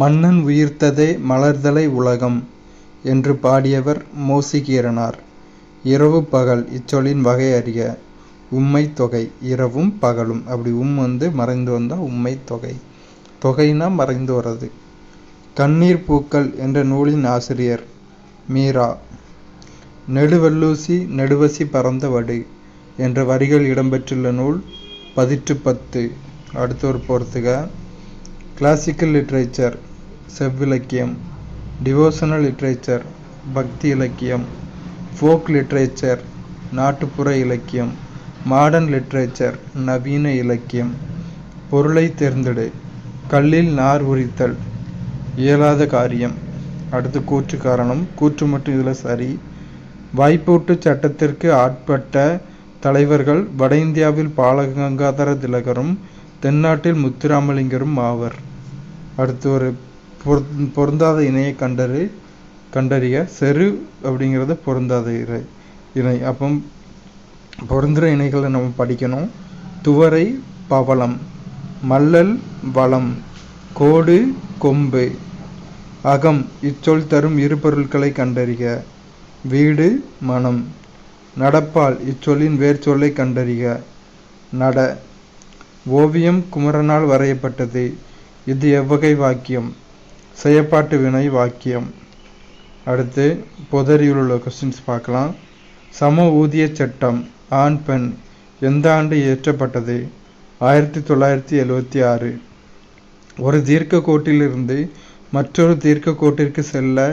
மன்னன் உயிர்த்ததே மலர்தலை உலகம் என்று பாடியவர் மோசிகீரனார். இரவு பகல் இச்சொல்லின் வகை அறிக. உம்மை தொகை இரவும் பகலும். அப்படி மறைந்து வந்தால் உம்மை தொகை. தொகைனா மறைந்து வர்றது. கண்ணீர் பூக்கள் என்ற நூலின் ஆசிரியர் மீரா. நெடுவல்லூசி நெடுவசி பறந்த வடு என்ற வரிகள் இடம்பெற்றுள்ள நூல் பதிற்று 10. அடுத்து ஒரு பொறுத்துக. கிளாசிக்கல் லிட்ரேச்சர் செவ்விலக்கியம், டிவோஷனல் லிட்ரேச்சர் பக்தி இலக்கியம், ஃபோக் லிட்ரேச்சர் நாட்டுப்புற இலக்கியம், மாடர்ன் லிட்ரேச்சர் நவீன இலக்கியம். பொருளை தேர்ந்தெடு. கல்லில் நார் உரித்தல் இயலாத காரியம். அடுத்து கூற்று காரணம். கூற்று மட்டும் இதில் சரி. வாய்ப்பூட்டு சட்டத்திற்கு ஆட்பட்ட தலைவர்கள் வட இந்தியாவில் பாலகங்காதர திலகரும் தென்னாட்டில் முத்துராமலிங்கரும் ஆவர். அடுத்து ஒரு பொருந்தாத இணையை கண்டறிய. செரு அப்படிங்கிறது பொருந்தாத இணை. அப்போ பொருந்துகிற இணைகளை நம்ம படிக்கணும். துவரை பவளம், மல்லல் வளம், கோடு கொம்பு. அகம் இச்சொல் தரும் இரு பொருட்களை கண்டறிக. வீடு மனம். நடப்பால் இச்சொல்லின் வேர்ச்சொல்லை கண்டறிக. நட. ஓவியம் குமரனால் வரையப்பட்டது. இது எவ்வகை வாக்கியம்? செயற்பாட்டு வினை வாக்கியம். அடுத்து பொதறியில் உள்ள கொஸ்டின்ஸ் பார்க்கலாம். சம ஊதிய சட்டம் ஆண் பெண் எந்த ஆண்டு இயற்றப்பட்டது? 1976. ஒரு தீர்க்க கோட்டிலிருந்து மற்றொரு தீர்க்க கோட்டிற்கு செல்ல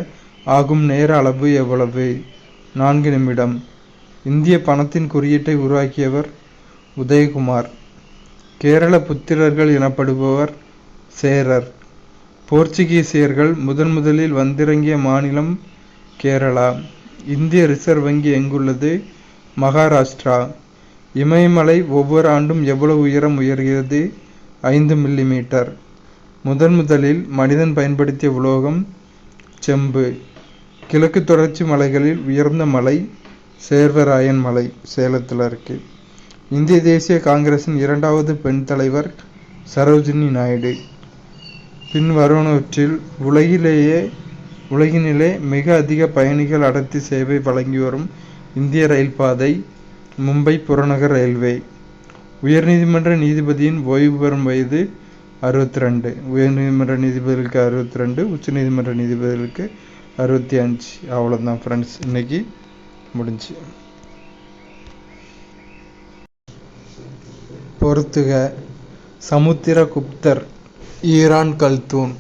ஆகும் நேர அளவு எவ்வளவு? 4 நிமிடம். இந்திய பணத்தின் குறியீட்டை உருவாக்கியவர் உதயகுமார். கேரள புத்திரர்கள் எனப்படுபவர் சேரர். போர்ச்சுகீசியர்கள் முதலில் வந்திறங்கிய மாநிலம் கேரளா. இந்திய ரிசர்வ் வங்கி எங்குள்ளது? மகாராஷ்டிரா. இமயமலை ஒவ்வொரு ஆண்டும் எவ்வளவு உயரம் உயர்கிறது? 5 மில்லிமீட்டர். முதலில் மனிதன் பயன்படுத்திய உலோகம் செம்பு. கிழக்கு தொடர்ச்சி மலைகளில் உயர்ந்த மலை சேர்வராயன் மலை, சேலத்தில் இருக்கு. இந்திய தேசிய காங்கிரசின் 2வது பெண் தலைவர் சரோஜினி நாயுடு. பின் வருவனவற்றில் உலகினிலே மிக அதிக பயணிகள் அடர்த்தி சேவை வழங்கி வரும் இந்திய ரயில் பாதை மும்பை புறநகர் ரயில்வே. உயர்நீதிமன்ற நீதிபதியின் ஓய்வு பெறும் வயது 62. உயர்நீதிமன்ற நீதிபதிகளுக்கு 62, உச்சநீதிமன்ற நீதிபதிகளுக்கு 65. அவ்வளோதான் ஃப்ரெண்ட்ஸ், இன்னைக்கு முடிஞ்சு. பொறுத்துக. சமுத்திரகுப்தர் ஈரான் கல்தூன்.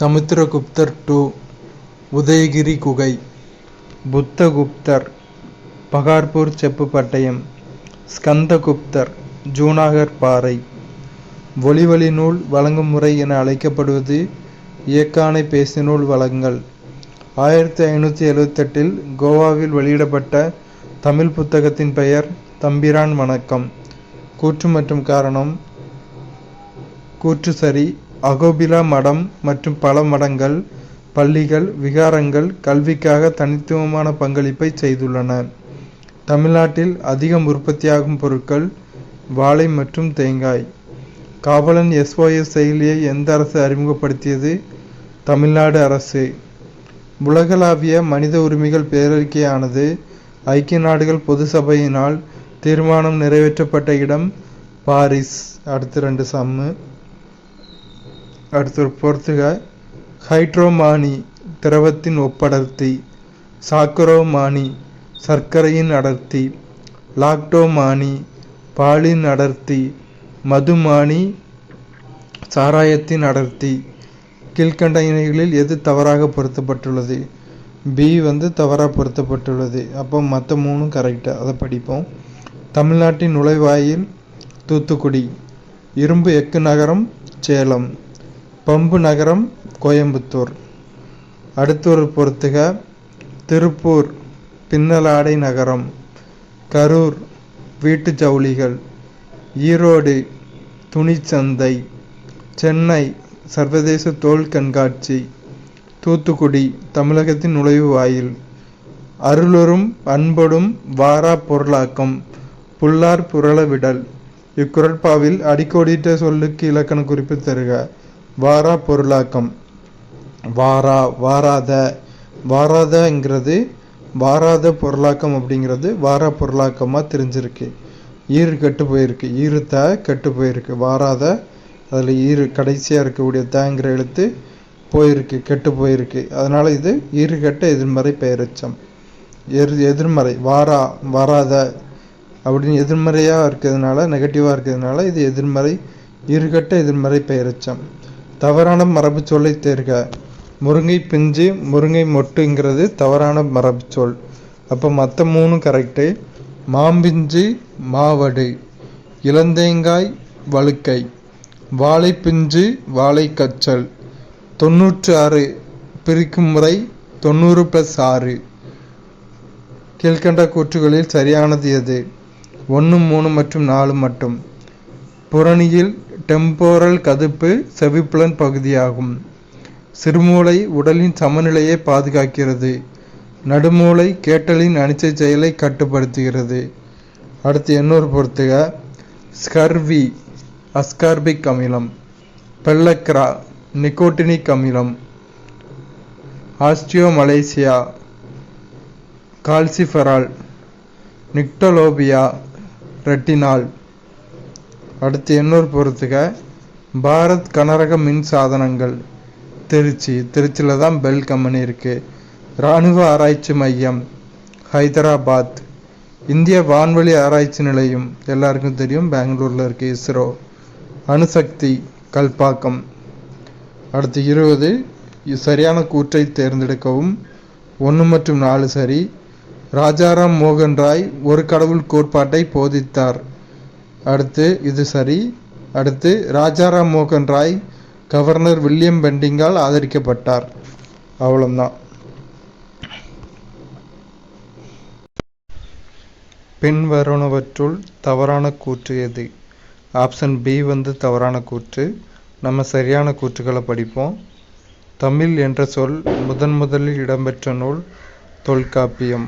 சமுத்திரகுப்தர் 2 உதயகிரி குகை. புத்தகுப்தர் பகார்பூர் செப்பு பட்டயம். ஸ்கந்தகுப்தர் ஜூனாகர் பாறை. ஒளிவழி நூல் வழங்கும் முறை என அழைக்கப்படுவது இயக்கானை பேசினூல் வழங்கல். 1578 கோவாவில் வெளியிடப்பட்ட தமிழ் புத்தகத்தின் பெயர் தம்பிரான் வணக்கம். கூற்று மற்றும் காரணம். கூற்று சரி. அகோபிலா மடம் மற்றும் பல மடங்கள், பள்ளிகள், விகாரங்கள் கல்விக்காக தனித்துவமான பங்களிப்பை செய்துள்ளன. தமிழ்நாட்டில் அதிகம் உற்பத்தியாகும் பொருட்கள் வாழை மற்றும் தேங்காய். காவலன் SOS செயலியை எந்த அரசு அறிமுகப்படுத்தியது? தமிழ்நாடு அரசு. உலகளாவிய மனித உரிமைகள் பேரறிக்கையானது ஐக்கிய நாடுகள் பொது சபையினால் தீர்மானம் நிறைவேற்றப்பட்ட இடம் பாரிஸ். அடுத்து 2 சம்மு. அடுத்து பொறுத்துக. ஹைட்ரோமானி திரவத்தின் ஒப்படர்த்தி. சாக்கரோமானி சர்க்கரையின் அடர்த்தி. லாக்டோமானி பாலின் அடர்த்தி. மதுமானி சாராயத்தின் அடர்த்தி. கீழ்கண்ட இணைகளில் எது தவறாக பொருத்தப்பட்டுள்ளது? B தவறாக பொருத்தப்பட்டுள்ளது. அப்போ மற்ற 3 கரெக்டாக, அதை படிப்போம். தமிழ்நாட்டின் நுழைவாயில் தூத்துக்குடி. இரும்பு எஃகு நகரம் சேலம். பம்பு நகரம் கோயம்புத்தூர். அடுத்து ஒரு பொறுத்துக. திருப்பூர் பின்னலாடை நகரம். கரூர் வீட்டு ஜவுளிகள். ஈரோடு துணிச்சந்தை. சென்னை சர்வதேச தோல் கண்காட்சி. தூத்துக்குடி தமிழகத்தின் நுழைவு வாயில். அருளொரும் அன்பொடும் வாரா பொருளாக்கம். புல்லார் புரள விடல். இக்குறட்பாவில் அடிக்கோடிட்ட சொல்லுக்கு இலக்கண குறிப்பு தருக. வாரா பொருளாக்கம். வாராத. வாராதங்கிறது வாராத பொருளாக்கம் அப்படிங்கிறது வாரா பொருளாக்கமாக தெரிஞ்சிருக்கு. ஈறு கெட்டு போயிருக்கு. ஈறுத்த கெட்டு போயிருக்கு. வாராத அதில் ஈறு கடைசியாக இருக்கக்கூடிய தேங்கிற எழுத்து போயிருக்கு, கெட்டு போயிருக்கு. அதனால் இது ஈறு கெட்ட எதிர்மறை பெயரெச்சம். எதிர்மறை வராத அப்படின்னு எதிர்மறையாக இருக்கிறதுனால, நெகட்டிவாக இருக்கிறதுனால இது எதிர்மறை ஈறுகட்ட எதிர்மறை பெயரெச்சம். தவறான மரபு சொல்லை தேர்க. முருங்கை பிஞ்சு முருங்கை மொட்டுங்கிறது தவறான மரபு சொல். அப்போ மற்ற 3 கரெக்டு. மாம்பிஞ்சு மாவடு, இளந்தேங்காய் வழுக்கை, வாழைப்பிஞ்சு வாழைக்கச்சல். 96 பிரிக்கும் முறை 90+6. கீழ்கண்ட கூற்றுகளில் சரியானது எது? 1, 3 மற்றும் 4 மட்டும். புறணியில் டெம்போரல் கதுப்பு செவிப்புலன் பகுதியாகும். சிறுமூளை உடலின் சமநிலையை பாதுகாக்கிறது. நடுமூளை கேட்டலின் அனிச்சை செயலை கட்டுப்படுத்துகிறது. அடுத்து இன்னொரு பொறுத்துக. ஸ்கர்வி அஸ்கார்பிக் அமிலம், பெல்லக்ரா நிக்கோட்டினிக் அமிலம், ஆஸ்டியோமலேசியா கால்சிஃபெரால், நிக்டலோபியா ரெட்டினால். அடுத்து இன்னொரு பொறுத்துக. பாரத் கனரக மின் சாதனங்கள், திருச்சியில் தான் பெல் கம்பெனி இருக்குது. இராணுவ ஆராய்ச்சி மையம் ஹைதராபாத். இந்திய வான்வெளி ஆராய்ச்சி நிலையம் எல்லாருக்கும் தெரியும், பெங்களூரில் இருக்குது, இஸ்ரோ. அணுசக்தி கல்பாக்கம். அடுத்து 20 சரியான கூற்றை தேர்ந்தெடுக்கவும். 1 மற்றும் 4 சரி. ராஜாராம் மோகன் ராய் ஒரு கடவுள் கோட்பாட்டை போதித்தார். அடுத்து இது சரி. அடுத்து ராஜாராம் மோகன் ராய் கவர்னர் வில்லியம் பெண்டிங்கால் ஆதரிக்கப்பட்டார். அவ்வளோதான். பின்வருவனவற்றுள் தவறான கூற்று எது? ஆப்ஷன் பி தவறான கூற்று. நம்ம சரியான கூற்றுகளை படிப்போம். தமிழ் என்ற சொல் முதலில் இடம்பெற்ற நூல் தொல்காப்பியம்.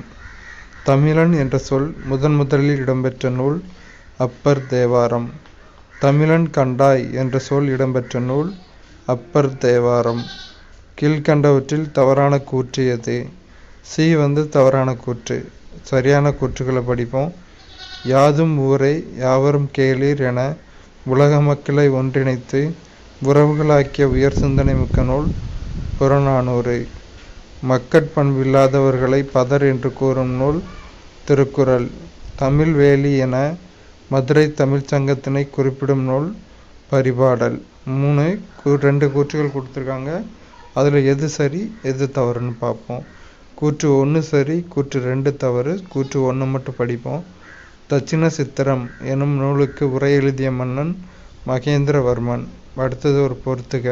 தமிழன் என்ற சொல் முதலில் இடம்பெற்ற நூல் அப்பர் தேவாரம். தமிழன் கண்டாய் என்ற சொல் இடம்பெற்ற நூல் அப்பர் தேவாரம். கீழ்கண்டவற்றில் தவறான கூற்று எது? சி தவறான கூற்று. சரியான கூற்றுகளை படிப்போம். யாதும் ஊரே யாவரும் கேளீர் என உலக மக்களை ஒன்றிணைத்து உறவுகளாக்கிய உயர் சிந்தனை மிக்க நூல் புறநானூறு. மக்கட்பண்பில்லாதவர்களை பதர் என்று கூறும் நூல் திருக்குறள். தமிழ் வேலி என மதுரை தமிழ்ச் சங்கத்தினை குறிப்பிடும் நூல் பரிபாடல். 2 கூற்றுகள் கொடுத்துருக்காங்க. அதில் எது சரி எது தவறுன்னு பார்ப்போம். கூற்று 1 சரி, கூற்று 2 தவறு. கூற்று 1 மட்டும் படிப்போம். தட்சிண சித்திரம் எனும் நூலுக்கு உரை எழுதிய மன்னன் மகேந்திரவர்மன். அடுத்தது ஒரு பொறுத்துக.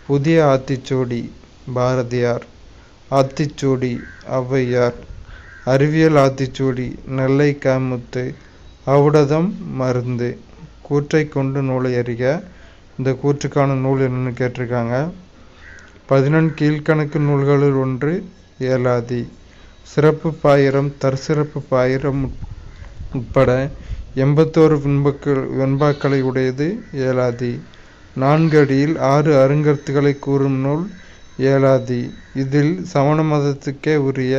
புதிய ஆத்திச்சூடி பாரதியார், ஆத்திச்சூடி ஔவையார், அறிவியல் ஆத்திச்சூடி நெல்லை காமுத்து, ஔடதம் மருந்து. கூற்றை கொண்டு நூலை அறிக. இந்த கூற்றுக்கான நூல் என்னன்னு கேட்டிருக்காங்க. 11 கீழ்கணக்கு நூல்களில் ஒன்று ஏலாதி. சிறப்பு பாயிரம் தற்சிறப்பு பாயிரம் உட்பட 81 வெண்பாக்களை உடையது ஏலாதி. 4 அடியில் 6 அருங்கருத்துக்களை கூறும் நூல் ஏலாதி. இதில் சமண மதத்துக்கே உரிய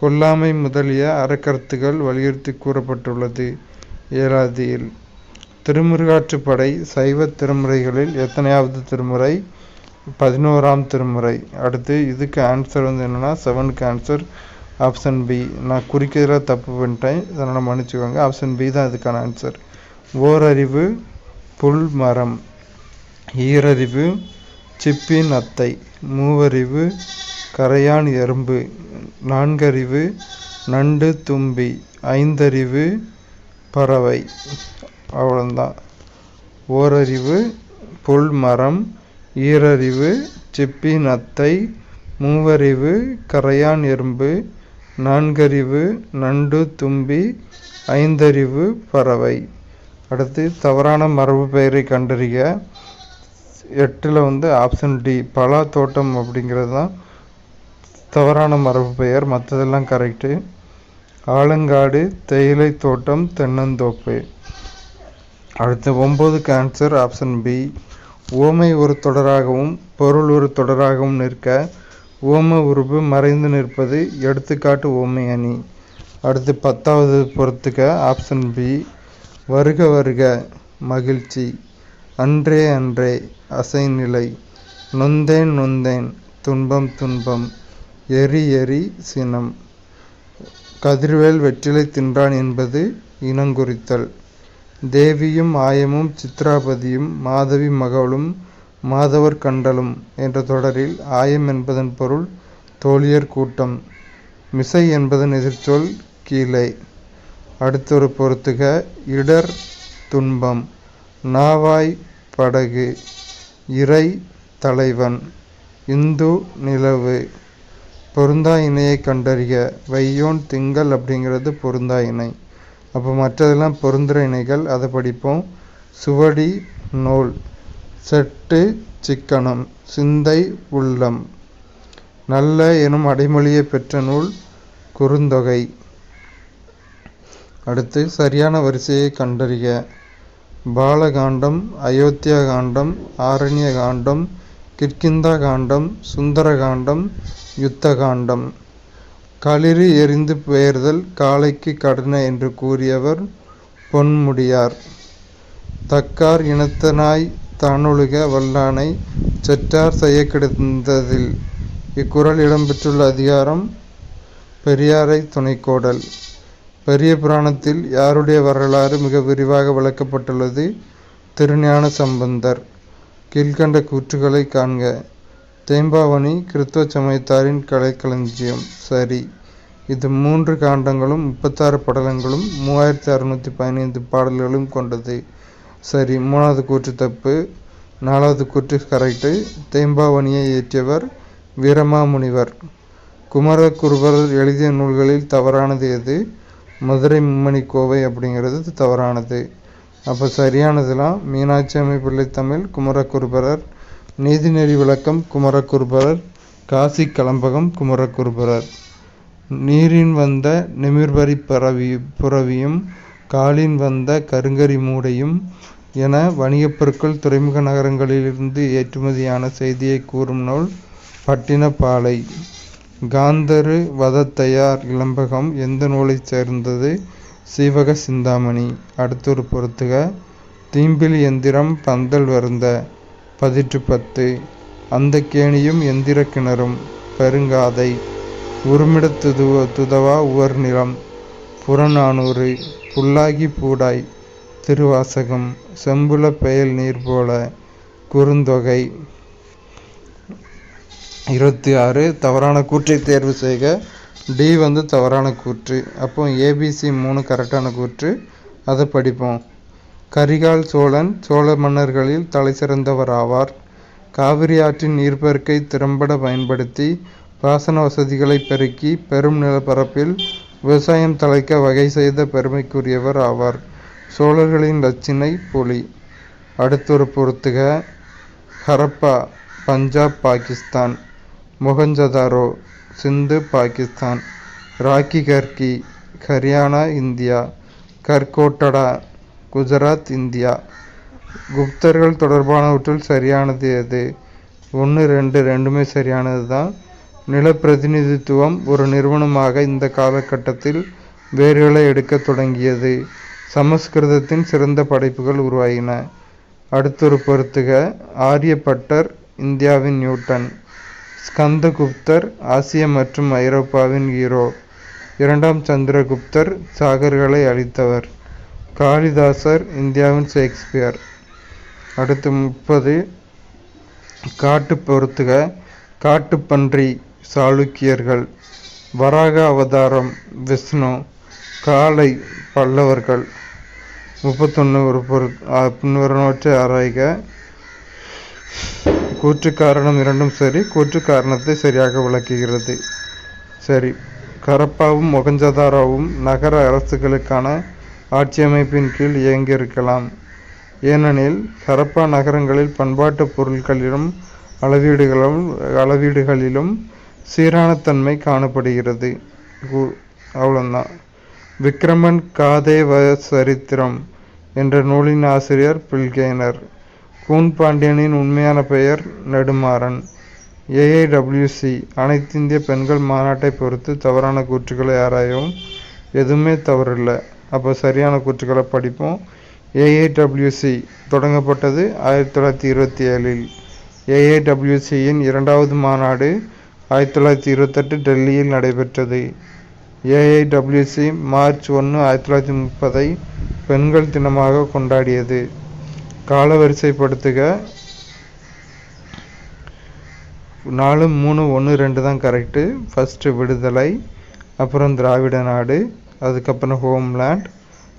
கொல்லாமை முதலிய அறக்கருத்துக்கள் வலியுறுத்தி கூறப்பட்டுள்ளது ஏலாதியில். திருமுருகாற்றுப்படை சைவ திருமுறைகளில் எத்தனையாவது திருமுறை? 11ஆம் திருமுறை. அடுத்து இதுக்கு ஆன்சர் என்னன்னா 7க்கு ஆன்சர் ஆப்ஷன் பி. நான் குறிக்கிறதுல தப்பு பண்ணிட்டேன், அதனால் மன்னிச்சுக்கோங்க. ஆப்ஷன் பி தான் இதுக்கான ஆன்சர். ஓரறிவு புல் மரம், ஈரறிவு சிப்பின் அத்தை, மூவறிவு கரையான் எறும்பு, 4 அறிவு நண்டு தும்பி, 5 அறிவு பறவை. அவ்வளோதான். ஓரறிவு புல் மரம், ஈரறிவு சிப்பின் அத்தை, மூவறிவு கரையான் எறும்பு, 4 அறிவு நண்டு தும்பி, 5 அறிவு பறவை. அடுத்து தவறான மரபு பெயரை கண்டறிக. 8ல் ஆப்ஷன் டி பலா தோட்டம் அப்படிங்கிறது தான் தவறான மரபு பெயர். மற்றதெல்லாம் கரெக்டு. ஆலங்காடு தேயிலை தோட்டம் தென்னந்தோப்பு. அடுத்து 9க்கு ஆன்சர் ஆப்ஷன் பி உவமை ஒரு தொடராகவும் பொருள் ஒரு தொடராகவும் நிற்க உவம உருபு மறைந்து நிற்பது எடுத்துக்காட்டு உவமை அணி. அடுத்து 10வது பொறுத்துக. Option B. வருக வருக மகிழ்ச்சி, அன்றே அன்றே அசைநிலை, நொந்தேன் நொந்தேன் துன்பம் துன்பம், எரி எரி சினம். கதிர்வேல் வெற்றிலை தின்றான் என்பது இனங்குறித்தல். தேவியும் ஆயமும் சித்ராபதியும் மாதவி மகளும் மாதவர் கண்டலும் என்ற தொடரில் ஆயம் என்பதன் பொருள் தோழியர் கூட்டம். மிசை என்பதன் எதிர்ச்சொல் கீழே. அடுத்தொரு பொறுத்துக. இடர் துன்பம், நாவாய் படகு, இறை தலைவன், இந்து நிலவு. பொருந்தா இணையை கண்டறிக. வையோன் திங்கள் அப்படிங்கிறது பொருந்தா இணை. அப்போ மற்றதெல்லாம் பொருந்துற இணைகள், அதை படிப்போம். சுவடி நூல், செட்டு சிக்கனம், சிந்தை உள்ளம். நல்ல எனும் அடைமொழியை பெற்ற நூல் குறுந்தொகை. அடுத்து சரியான வரிசையை கண்டறிக. பாலகாண்டம், அயோத்தியா காண்டம், ஆரண்ய காண்டம், கிஷ்கிந்தா காண்டம், சுந்தர காண்டம், யுத்த காண்டம். களிறு எறிந்து பெயர்தல் காளைக்கு கடன என்று கூறியவர் பொன்முடியார். தக்கார் இனத்தனாய் தானொழுக வல்லானை செற்றார் செய்ய கிடந்ததில். இக்குறள் இடம்பெற்றுள்ள அதிகாரம் பெரியாரை துணைக்கோடல். பெரிய புராணத்தில் யாருடைய வரலாறு மிக விரிவாக விளக்கப்பட்டுள்ளது? திருஞான சம்பந்தர். கீழ்கண்ட கூற்றுகளை காண்க. தேம்பாவணி கிறிஸ்தவ சமயத்தாரின் கலைக்களஞ்சியம். சரி. இது 3 காண்டங்களும் 36 படலங்களும் 3615 பாடல்களும் கொண்டது. சரி. 3வது கூற்று தப்பு. 4வது கூற்று கரெக்டு. தேம்பாவணியை இயற்றியவர் வீரமாமுனிவர். குமரகுருபரர் எழுதிய நூல்களில் தவறானது எது? மதுரை மும்மணி கோவை அப்படிங்கிறது தவறானது. அப்போ சரியானதுலாம் மீனாட்சி அம்மை பிள்ளை தமிழ் குமரகுருபரர், நீதிநெறி விளக்கம் குமரகுருபரர், காசி கலம்பகம் குமரகுருபரர். நீரின் வந்த நிமிர்வரி புறவியும் காலின் வந்த கருங்கரி மூடையும் என வணிகப் பொருட்கள் துறைமுக நகரங்களிலிருந்து ஏற்றுமதியான செய்தியை கூறும் நூல் பட்டினப்பாலை. காந்தரு வதத்தையார் இளம்பகம் எந்த நூலைச் சேர்ந்தது? சீவக சிந்தாமணி. அடுத்தொரு பொறுத்துக. தீம்பில் எந்திரம் பந்தல் வருந்த பதிற்று 10. அந்த கேணியும் எந்திர கிணறும் பெருங்காதை. உருமிட துதவா உவர் நிலம் புறநானூறு. புல்லாகி பூடாய் திருவாசகம். செம்புல பெயல் நீர் போல குறுந்தொகை. 26. தவறான கூற்றை தேர்வு செய்க. டி தவறான கூற்று. அப்போ ஏபிசி 3 கரெக்டான கூற்று. அதை படிப்போம். கரிகால் சோழன் சோழ மன்னர்களில் தலை சிறந்தவர் ஆவார். காவிரி ஆற்றின் நீர்ப்பெருக்கை திறம்பட பயன்படுத்தி பாசன வசதிகளை பெருக்கி பெரும் நிலப்பரப்பில் விவசாயம் தழைக்க வகை செய்த பெருமைக்குரியவர் ஆவார். சோழர்களின் லட்சினை புலி. அடுத்தொரு பொறுத்துக. ஹரப்பா பஞ்சாப் பாகிஸ்தான். மொஹஞ்சதாரோ சிந்து பாகிஸ்தான். ராக்கி கர்கி ஹரியானா இந்தியா. கர்கோட்டடா குஜராத் இந்தியா. குப்தர்கள் தொடர்பானவற்றில் சரியானது எது? 1, 2 ரெண்டுமே சரியானது தான். நிலப்பிரதிநிதித்துவம் ஒரு நிறுவனமாக இந்த காலகட்டத்தில் வேர்களை எடுக்க தொடங்கியது. சமஸ்கிருதத்தின் சிறந்த படைப்புகள் உருவாகின. அடுத்தொரு பொறுத்துக. ஆரியப்பட்டர் இந்தியாவின் நியூட்டன். ஸ்கந்தகுப்தர் ஆசிய மற்றும் ஐரோப்பாவின் ஹீரோ. 2ஆம் சந்திரகுப்தர் சாகர்களை அழித்தவர். காளிதாசர் இந்தியாவின் ஷேக்ஸ்பியர். அடுத்து 30. காட்டு பொறுத்துக. காட்டுப்பன்றி சாளுக்கியர்கள். வராக அவதாரம் விஷ்ணு. காளை பல்லவர்கள். 31. பின்வருவனவற்றை ஆராய்க. கூற்று காரணம் இரண்டும் சரி. கூற்று காரணத்தை சரியாக விளக்குகிறது. சரி. ஹரப்பாவும் மொஹஞ்சதாரோவும் நகர அரசுகளுக்கான ஆட்சியமைப்பின் கீழ் இயங்கியிருக்கலாம். ஏனெனில் ஹரப்பா நகரங்களில் பண்பாட்டு பொருட்களிலும் அளவீடுகளிலும் சீரான தன்மை காணப்படுகிறது. அவ்வளோதான். விக்ரமன் காதேவ சரித்திரம் என்ற நூலின் ஆசிரியர் பில்கேனர். கூன் பாண்டியனின் உண்மையான பெயர் நெடுமாறன். ஏஐடபிள்யூசி அனைத்திந்திய பெண்கள் மாநாட்டை பொறுத்து தவறான கூற்றுக்களை ஆராயவும். எதுவுமே தவறில்லை. அப்போ சரியான கூற்றுக்களை படிப்போம். ஏஐடபிள்யூசி தொடங்கப்பட்டது 1927. ஏஐடபிள்யூசியின் இரண்டாவது மாநாடு 1928 டெல்லியில் நடைபெற்றது. ஏஐடபிள்யூசி மார்ச் 1, 1930 பெண்கள் தினமாக கொண்டாடியது. காலவரிசைப்படுத்துக. 4, 3, 1, 2 தான் கரெக்டு. ஃபஸ்ட்டு விடுதலை, அப்புறம் திராவிட நாடு, அதுக்கப்புறம் ஹோம்லேண்ட்,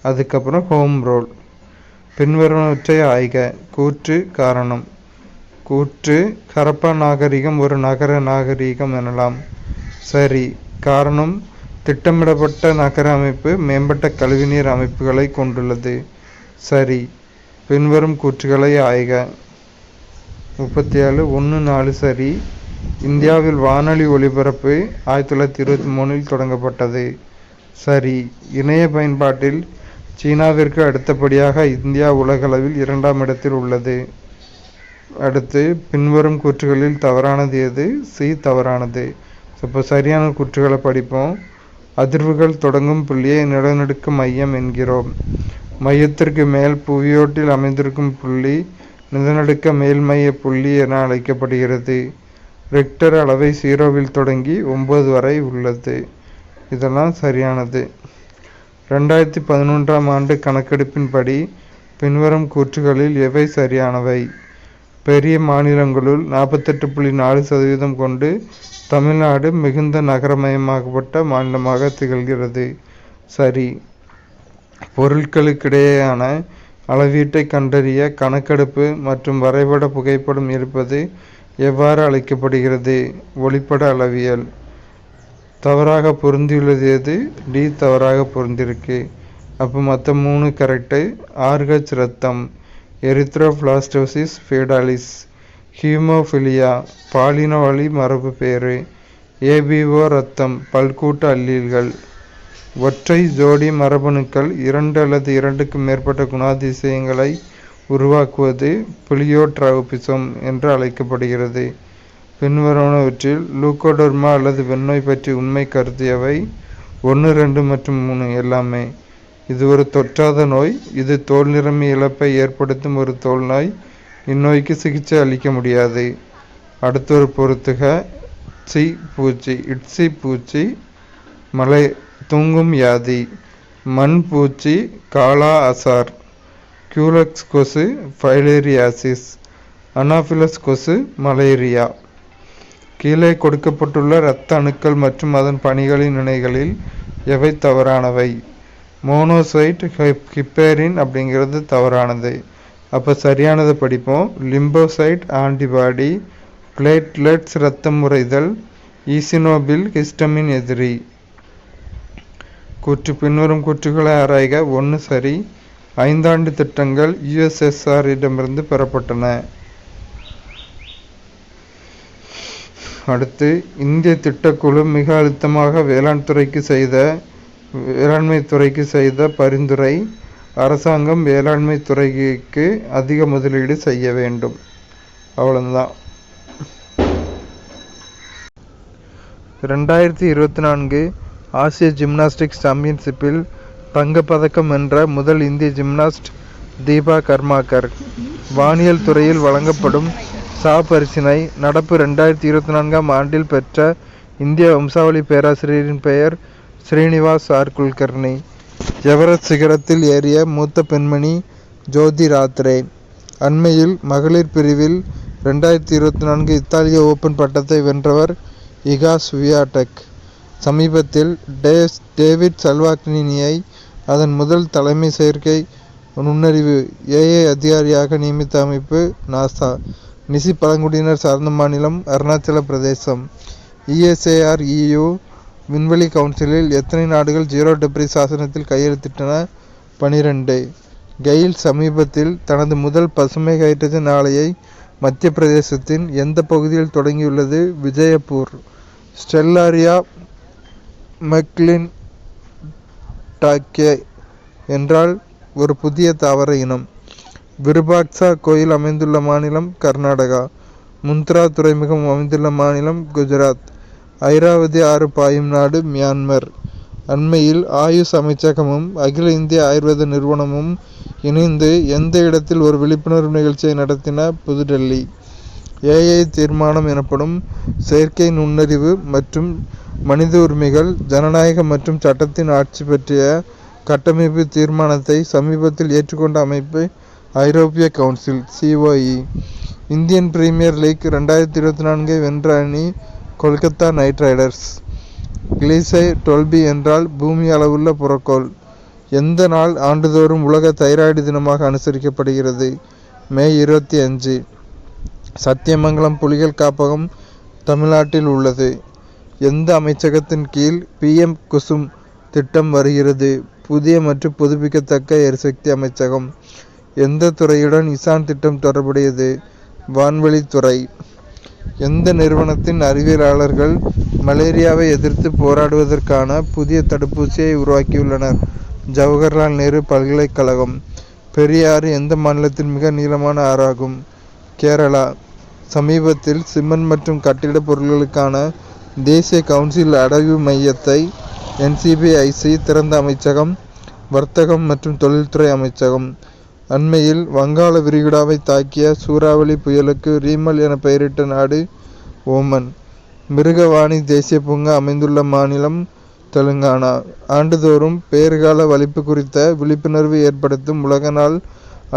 அதுக்கப்புறம் ஹோம் ரோல். பின்வருவனவற்றை ஆய்க. கூற்று, காரணம். கூற்று: ஹரப்பா நாகரிகம் ஒரு நகர நாகரிகம் எனலாம். சரி. காரணம்: திட்டமிடப்பட்ட நகர அமைப்பு மேம்பட்ட கழிவுநீர் அமைப்புகளை கொண்டுள்ளது. சரி. பின்வரும் கூற்றுகளை ஆய்க. 37 1, 4 சரி. இந்தியாவில் வானொலி ஒலிபரப்பு 1923 தொடங்கப்பட்டது. சரி. இணைய பயன்பாட்டில் சீனாவிற்கு அடுத்தபடியாக இந்தியா உலகளவில் 2ஆம் இடத்தில் உள்ளது. அடுத்து பின்வரும் கூற்றுகளில் தவறானது எது? சி தவறானது. இப்போ சரியான கூற்றுகளை படிப்போம். அதிர்வுகள் தொடங்கும் புள்ளியை நிலநடுக்க மையம் என்கிறோம். மையத்திற்கு மேல் புவியோட்டில் அமைந்திருக்கும் புள்ளி நிலநடுக்க மேல்மைய புள்ளி என அழைக்கப்படுகிறது. ரிக்டர் அளவை 0வில் தொடங்கி 9 வரை உள்ளது. இதெல்லாம் சரியானது. 2011ஆம் ஆண்டு கணக்கெடுப்பின்படி பின்வரும் கூற்றுகளில் எவை சரியானவை? பெரிய மாநிலங்களுள் 48.4% கொண்டு தமிழ்நாடு மிகுந்த நகரமயமாக்கப்பட்ட மாநிலமாக திகழ்கிறது. சரி. பொருட்களுக்கிடையேயான அளவீட்டை கண்டறிய கணக்கெடுப்பு மற்றும் வரைபட புகைப்படம் எடுப்பது எவ்வாறு அழைக்கப்படுகிறது? ஒளிப்பட அளவியல். தவறாக பொருந்தியுள்ளது எது? டி தவறாக பொருந்திருக்கு. அப்போ மற்ற 3 கரெக்டு. ஆர்ஹெச் இரத்தம், எரித்ரோபிளாஸ்டோசிஸ் ஃபேடாலிஸ், ஹீமோஃபிலியா பாலின வழி மரபு பேறு, ஏபிஓ இரத்தம் பல்கூட்ட அல்லீல்கள். ஒற்றை ஜோடி மரபணுக்கள் 2 அல்லது 2க்கு மேற்பட்ட குணாதிசயங்களை உருவாக்குவது பிளியோட்ராபிசம் என்று அழைக்கப்படுகிறது. பின்வருவனவற்றில் லூகோடெர்மா அல்லது வெண்ணோய் பற்றி உண்மை கருத்து எவை? 1, 2 மற்றும் 3 எல்லாமே. இது ஒரு தொற்றாத நோய். இது தோல் நிறமி இழப்பை ஏற்படுத்தும் ஒரு தோல் நோய். இந்நோய்க்கு சிகிச்சை அளிக்க முடியாது. அடுத்தொரு பொறுத்துக. சி பூச்சி, இட்சி பூச்சி, மலை தூங்கும் வியாதி, மண் பூச்சி, காலா அசார், கியூலக்ஸ் கொசு, ஃபைலேரியாசிஸ், அனாஃபிலஸ் கொசு, மலேரியா. கீழே கொடுக்கப்பட்டுள்ள இரத்த அணுக்கள் மற்றும் அதன் பணிகளின் இணைகளில் எவை தவறானவை? மோனோசைட் ஹிப்பேரின் அப்படிங்கிறது தவறானது. அப்போ சரியானதை படிப்போம். லிம்போசைட் ஆன்டிபாடி, பிளேட்லெட்ஸ் இரத்தம் உறைதல், ஈசினோபில் ஹிஸ்டமின் எதிரி. கூற்று: பின்வரும் கூற்றுகளை ஆராய்க. 1 சரி. 5 ஆண்டு திட்டங்கள் USSR இடமிருந்து பெறப்பட்டன. அடுத்து இந்திய திட்டக்குழு மிக அழுத்தமாக வேளாண்மை துறைக்கு செய்த பரிந்துரை: அரசாங்கம் வேளாண்மை துறைக்கு அதிக முதலீடு செய்ய வேண்டும். அவ்வளவுதான். 2024 ஆசிய ஜிம்னாஸ்டிக்ஸ் சாம்பியன்ஷிப்பில் தங்கப்பதக்கம் வென்ற முதல் இந்திய ஜிம்னாஸ்ட் தீபா கர்மாகர். வானியல் துறையில் வழங்கப்படும் சா பரிசினை நடப்பு 2024ஆம் ஆண்டில் பெற்ற இந்திய வம்சாவளி பேராசிரியரின் பெயர் ஸ்ரீனிவாஸ் ஆர் குல்கர்னி. எவரெஸ்ட் சிகரத்தில் ஏறிய மூத்த பெண்மணி ஜோதி ராத்ரே. அண்மையில் மகளிர் பிரிவில் 2024 இத்தாலிய ஓபன் பட்டத்தை வென்றவர் இகா ஸ்வியாடெக். சமீபத்தில் டேவிட் சல்வாக்னியை அதன் முதல் தலைமை செயற்கை நுண்ணறிவு AI அதிகாரியாக நியமித்த அமைப்பு நாசா. நிசி பழங்குடியினர் சார்ந்த மாநிலம் அருணாச்சல பிரதேசம். ESAR EU விண்வெளி கவுன்சிலில் எத்தனை நாடுகள் 0 டிகிரி சாசனத்தில் கையெழுத்திட்டன? 12. கெயில் சமீபத்தில் தனது முதல் பசுமை ஹைட்ரஜன் ஆலையை மத்திய பிரதேசத்தின் எந்த பகுதியில் தொடங்கியுள்ளது? விஜயபூர். ஸ்டெல்லாரியா மெக்லின்டாக்கே என்றால் ஒரு புதிய தாவர இனம். விருபாக்சா கோயில் அமைந்துள்ள மாநிலம் கர்நாடகா. முந்த்ரா துறைமுகம் அமைந்துள்ள மாநிலம் குஜராத். ஐராவதி ஆறு பாயும் நாடு மியான்மர். அண்மையில் ஆயுஷ் அமைச்சகமும் அகில இந்திய ஆயுர்வேத நிறுவனமும் இணைந்து எந்த இடத்தில் ஒரு விழிப்புணர்வு நிகழ்ச்சியை நடத்தின? புதுடெல்லி. ஏஐ தீர்மானம் எனப்படும் செயற்கை நுண்ணறிவு மற்றும் மனித உரிமைகள், ஜனநாயகம் மற்றும் சட்டத்தின் ஆட்சி பற்றிய கட்டமைப்பு தீர்மானத்தை சமீபத்தில் ஏற்றுக்கொண்ட அமைப்பு ஐரோப்பிய council (COE). Indian premier league 2024 வென்ற அணி கொல்கத்தா நைட் ரைடர்ஸ். கிளீசை டொல்பி என்றால் பூமி அளவுள்ள புறக்கோள். எந்த நாள் ஆண்டுதோறும் உலக தைராய்டு தினமாக அனுசரிக்கப்படுகிறது? மே 25. சத்தியமங்கலம் புலிகள் காப்பகம் தமிழ்நாட்டில் உள்ளது. எந்த அமைச்சகத்தின் கீழ் PM குசும் திட்டம் வருகிறது? புதிய மற்றும் புதுப்பிக்கத்தக்க எரிசக்தி அமைச்சகம். எந்த துறையுடன் இசான் திட்டம் தொடர்புடையது? வான்வெளித்துறை. எந்த நிறுவனத்தின் அறிவியலாளர்கள் மலேரியாவை எதிர்த்து போராடுவதற்கான புதிய தடுப்பூசியை உருவாக்கியுள்ளனர்? ஜவஹர்லால் நேரு பல்கலைக்கழகம். பெரியாறு எந்த மாநிலத்தின் மிக நீளமான ஆறாகும்? கேரளா. சமீபத்தில் சிமெண்ட் மற்றும் கட்டிடப் பொருட்களுக்கான தேசிய கவுன்சில் அடைவு மையத்தை NCBIC திறந்த அமைச்சகம் வர்த்தகம் மற்றும் தொழில்துறை அமைச்சகம். அண்மையில் வங்காள விரிகுடாவை தாக்கிய சூறாவளி புயலுக்கு ரீமல் என பெயரிட்ட நாடு ஓமன். மிருகவாணி தேசிய பூங்கா அமைந்துள்ள மாநிலம் தெலுங்கானா. ஆண்டுதோறும் பேறுகால வலிப்பு குறித்த விழிப்புணர்வு ஏற்படுத்தும் உலக நாள்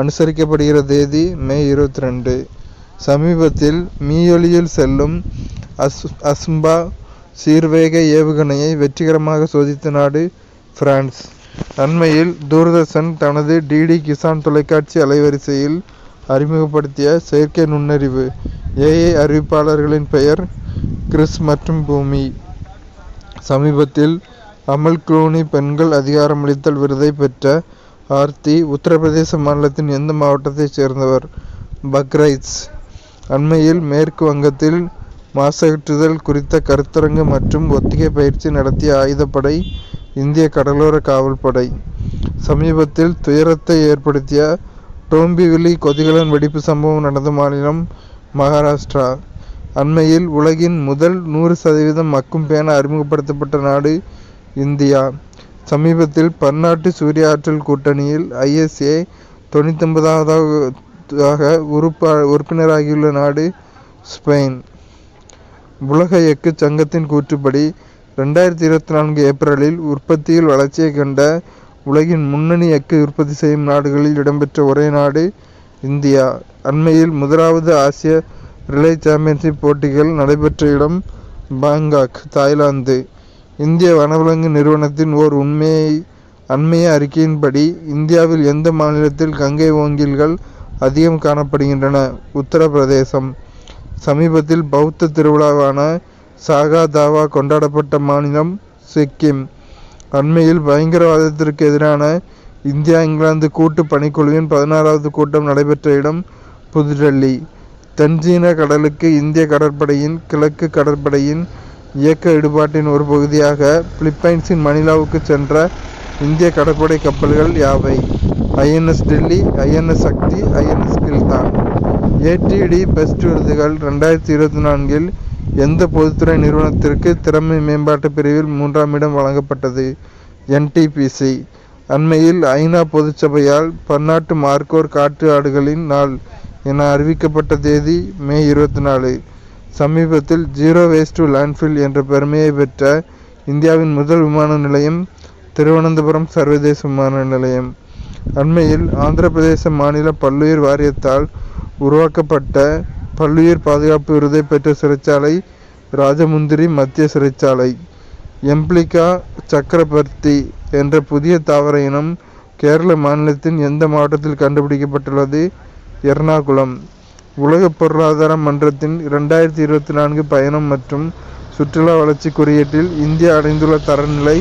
அனுசரிக்கப்படுகிற தேதி மே 22. சமீபத்தில் மீயொலியில் செல்லும் அஸ்ம்பா சீர்வேக ஏவுகணையை வெற்றிகரமாக சோதித்த நாடு பிரான்ஸ். அண்மையில் தூர்தர்ஷன் தனது DD கிசான் தொலைக்காட்சி அலைவரிசையில் அறிமுகப்படுத்திய செயற்கை நுண்ணறிவு AI அறிவிப்பாளர்களின் பெயர் கிறிஸ் மற்றும் பூமி. சமீபத்தில் அமல் க்ளூனி பெண்கள் அதிகாரமளித்தல் விருதை பெற்ற ஆர்த்தி உத்தரப்பிரதேச மாநிலத்தின் எந்த மாவட்டத்தைச் சேர்ந்தவர்? பக்ரைட்ஸ். அண்மையில் மேற்கு வங்கத்தில் மாசகற்றுதல் குறித்த கருத்தரங்கு மற்றும் ஒத்திகை பயிற்சி நடத்திய ஆயுதப்படை இந்திய கடலோர காவல்படை. சமீபத்தில் துயரத்தை ஏற்படுத்திய டோம்பிவிலி கொதிகலன் வெடிப்பு சம்பவம் நடந்த மாநிலம் மகாராஷ்டிரா. அண்மையில் உலகின் முதல் 100% மக்கும் பேனா அறிமுகப்படுத்தப்பட்ட நாடு இந்தியா. சமீபத்தில் பன்னாட்டு சூரிய ஆற்றல் கூட்டணியில் ISA 99வது உறுப்பினராகியுள்ள நாடு ஸ்பெயின். உலக எஃகு சங்கத்தின் கூற்றுப்படி 2024 ஏப்ரலில் உற்பத்தியில் வளர்ச்சியை கண்ட உலகின் முன்னணி எஃகு உற்பத்தி செய்யும் நாடுகளில் இடம்பெற்ற ஒரே நாடு இந்தியா. அண்மையில் முதலாவது ஆசிய ரிலே சாம்பியன்ஷிப் போட்டிகள் நடைபெற்ற இடம் பாங்காக், தாய்லாந்து. இந்திய வனவிலங்கு நிறுவனத்தின் ஓர் அண்மைய அறிக்கையின்படி இந்தியாவில் எந்த மாநிலத்தில் கங்கை ஓங்கில்கள் அதிகம் காணப்படுகின்றன? உத்தரப்பிரதேசம். சமீபத்தில் பௌத்த திருவிழாவான சாகா தாவா கொண்டாடப்பட்ட மாநிலம் சிக்கிம். அண்மையில் பயங்கரவாதத்திற்கு எதிரான இந்தியா இங்கிலாந்து கூட்டு பணிக்குழுவின் 16வது கூட்டம் நடைபெற்ற இடம் புதுடெல்லி. தென்சீன கடலுக்கு இந்திய கடற்படையின் கிழக்கு கடற்படையின் இயக்க ஈடுபாட்டின் ஒரு பகுதியாக பிலிப்பைன்ஸின் மணிலாவுக்கு சென்ற இந்திய கடற்படை கப்பல்கள் யாவை? INS டெல்லி, INS சக்தி, INS கில்தான். ATD பெஸ்ட் விருதுகள் 2024 எந்த பொதுத்துறை நிறுவனத்திற்கு திறமை மேம்பாட்டு பிரிவில் 3ஆம் இடம் வழங்கப்பட்டது? NTPC. அண்மையில் ஐநா பொதுச்சபையால் பன்னாட்டு மார்கோர் காட்டு ஆடுகளின் நாள் என அறிவிக்கப்பட்ட தேதி மே 24. சமீபத்தில் ஜீரோ வேஸ்ட் டு லேண்ட்ஃபில் என்ற பெருமையை பெற்ற இந்தியாவின் முதல் விமான நிலையம் திருவனந்தபுரம் சர்வதேச விமான நிலையம். அண்மையில் ஆந்திர பிரதேச மாநில பல்லுயிர் வாரியத்தால் உருவாக்கப்பட்ட பல்லுயிர் பாதுகாப்பு விருதை பெற்ற சிறைச்சாலை ராஜமுந்திரி மத்திய சிறைச்சாலை. எம்பிலிகா சக்கரபர்த்தி என்ற புதிய தாவர இனம் கேரள மாநிலத்தின் எந்த மாவட்டத்தில் கண்டுபிடிக்கப்பட்டுள்ளது? எர்ணாகுளம். உலக பொருளாதார மன்றத்தின் 2024 பயணம் மற்றும் சுற்றுலா வளர்ச்சி குறியீட்டில் இந்தியா அடைந்துள்ள தரநிலை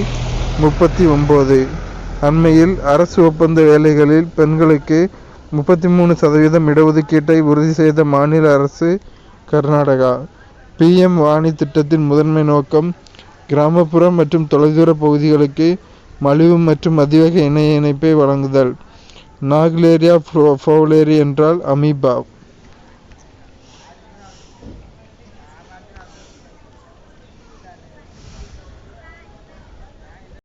39. அண்மையில் அரசு ஒப்பந்த வேலைகளில் பெண்களுக்கு 33% இடஒதுக்கீட்டை உறுதி செய்த மாநில அரசு கர்நாடகா. PM வாணி திட்டத்தின் முதன்மை நோக்கம் கிராமப்புற மற்றும் தொலைதூர பகுதிகளுக்கு மலிவு மற்றும் அதிவேக இணைய இணைப்பை வழங்குதல். நாகுலேரியா ஃபவுலேரி என்றால் அமீபா.